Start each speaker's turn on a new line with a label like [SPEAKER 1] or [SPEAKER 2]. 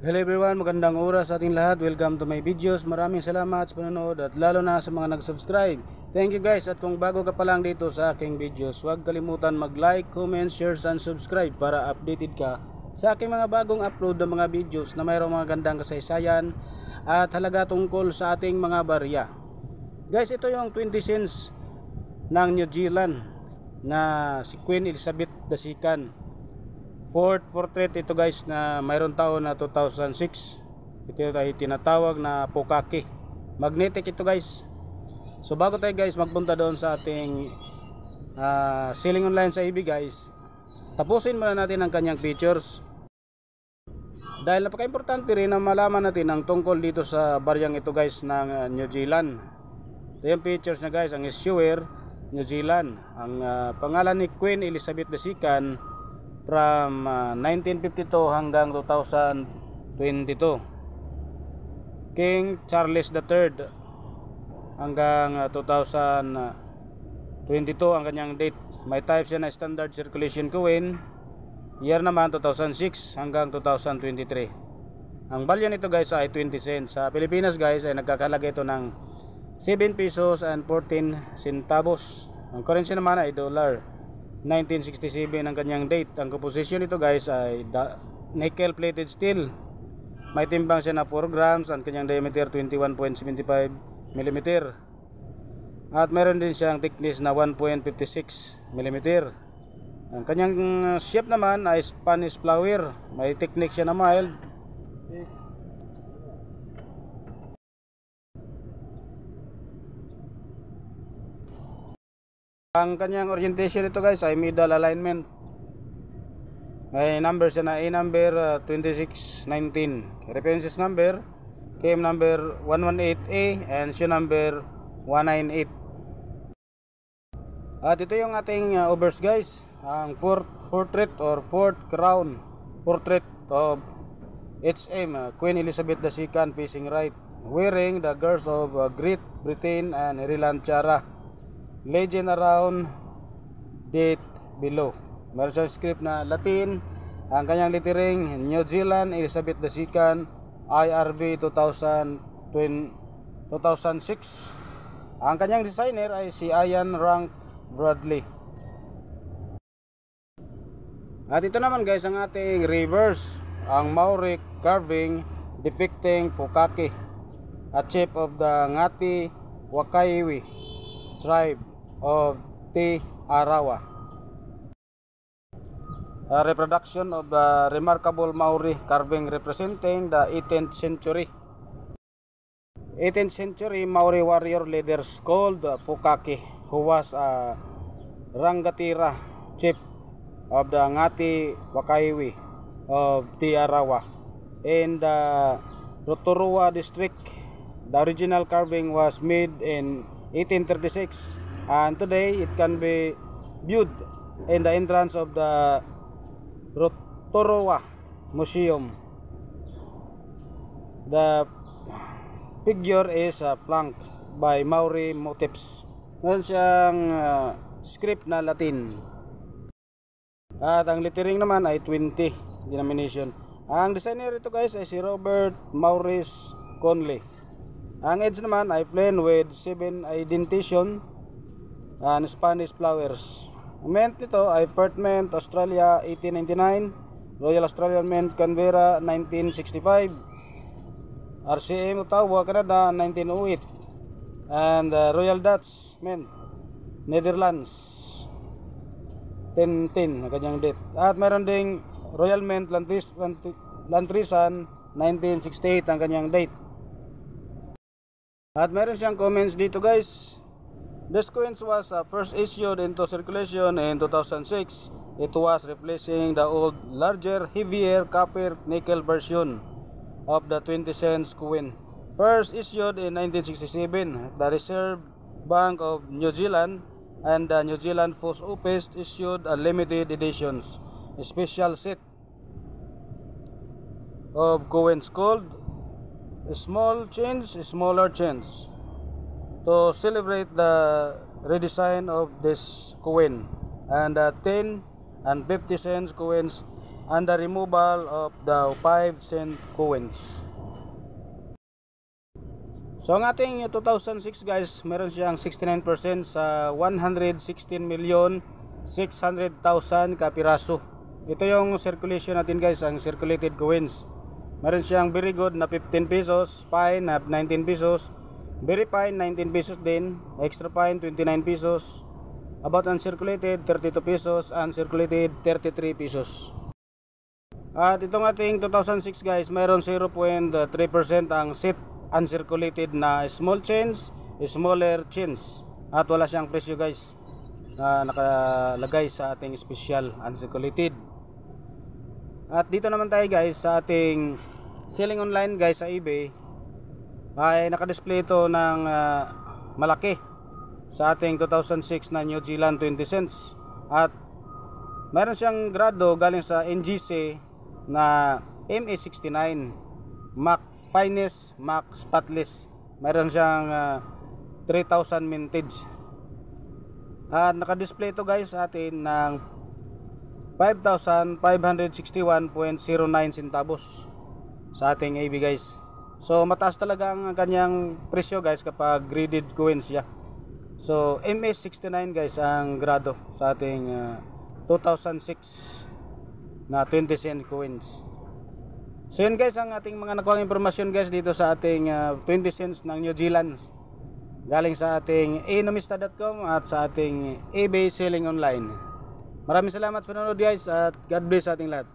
[SPEAKER 1] Hello everyone, magandang oras sa ating lahat. Welcome to my videos. Maraming salamat sa panonood at lalo na sa mga nag-subscribe. Thank you guys, at kung bago ka pa lang dito sa aking videos, huwag kalimutan mag-like, comment, share and subscribe para updated ka sa aking mga bagong upload ng mga videos na mayroong mga gandang kasaysayan at halaga tungkol sa ating mga barya. Guys, ito yung 20 cents ng New Zealand na si Queen Elizabeth II. Fourth portrait ito guys, na mayroon taon na 2006. Ito ay tinatawag na Pukaki. Magnetic ito guys. So bago tayo guys magpunta doon sa ating selling online sa eBay guys, tapusin muna natin ang kanyang features. Dahil napaka-importante rin na malaman natin ang tungkol dito sa baryang ito guys ng New Zealand. Ito yung features na guys, ang issuer New Zealand. Ang pangalan ni Queen Elizabeth II from 1952 hanggang 2022. King Charles III hanggang 2022 ang kanyang date. May type siya na standard circulation coin. Year naman 2006 hanggang 2023. Ang value nito guys ay 20 cents. Sa Pilipinas guys ay nagkakalaga ito ng 7 pesos and 14 centavos. Ang currency naman ay dollar. 1967 ang kanyang date. Ang composition nito guys ay nickel plated steel. May timbang siya na 4 grams. Ang kanyang diameter 21.75 mm. At meron din siyang thickness na 1.56 mm. Ang kanyang shape naman ay Spanish flower. May technique siya na mild. Ang kanyang orientation ito guys ay middle alignment. May number siya na A number 2619, references number KM number 118A and shoe number 198. At ito yung ating overs guys, ang fourth portrait or fourth crown portrait of HM Queen Elizabeth II facing right, wearing the girls of Great Britain and Ireland tiara. Legend around, date below. Meron siyang script na Latin. Ang kanyang lettering New Zealand Elizabeth II IRV 2006. Ang kanyang designer ay si Ian Rank Bradley. At ito naman guys ang ating reverse, ang Maori carving depicting Pukaki, a chief of the Ngati Wakaiwi tribe of Te Arawa. A reproduction of the remarkable Maori carving representing the 18th century. 18th century Maori warrior leaders called Pukaki, who was a Rangatira chief of the Ngati Wakaiwi of Te Arawa in the Rotorua district. The original carving was made in 1836. And today it can be viewed in the entrance of the Rotorua Museum. The figure is flanked by Maori motifs. Meron siyang script na Latin. At ang lettering naman ay 20 denomination. Ang designer ito guys ay si Robert Maurice Conley. Ang edge naman ay plain with 7 indentation and Spanish flowers. Mint nito ay Perth Mint, Australia 1899, Royal Australian Mint, Canberra 1965, RCM Ottawa, Canada 1908, and Royal Dutch Mint, Netherlands 1010 ang kanyang date. At meron ding Royal Mint Lantrisan 1968 ang kanyang date. At meron siyang comments dito guys. This coin was first issued into circulation in 2006. It was replacing the old, larger, heavier copper nickel version of the 20 cents coin. First issued in 1967, the Reserve Bank of New Zealand and the New Zealand Post Office issued a limited editions, a special set of coins called Small Change, Smaller Change, to celebrate the redesign of this coin, and 10 and 50 cents coins and the removal of the 5 cent coins. So ang ating 2006 guys, meron siyang 69% sa 116,600,000 kapiraso. Ito yung circulation natin guys, ang circulated coins. Meron siyang very good na 15 pesos, fine na 19 pesos, very fine 19 pesos din, extra fine 29 pesos, about uncirculated 32 pesos, uncirculated 33 pesos. At itong ating 2006 guys, mayroon 0.3% ang set uncirculated na small change, smaller change, at wala siyang presyo guys na nakalagay sa ating special uncirculated. At dito naman tayo guys sa ating selling online guys sa eBay, ay nakadisplay ito ng malaki sa ating 2006 na New Zealand 20 cents, at mayroon siyang grado galing sa NGC na MA69 Mac Finest Mac Spotless. Mayroon siyang 3,000 mintage, at nakadisplay ito guys sa atin ng 5,561.09 centavos sa ating AB guys. So mataas talaga ang kanyang presyo guys kapag graded coins siya. So MA69 guys ang grado sa ating 2006 na 20 cent coins. So yun guys ang ating mga nakuhang impormasyon guys dito sa ating 20 cents ng New Zealand, galing sa ating enomista.com at sa ating eBay selling online. Maraming salamat sa panonood guys, at God bless sa ating lahat.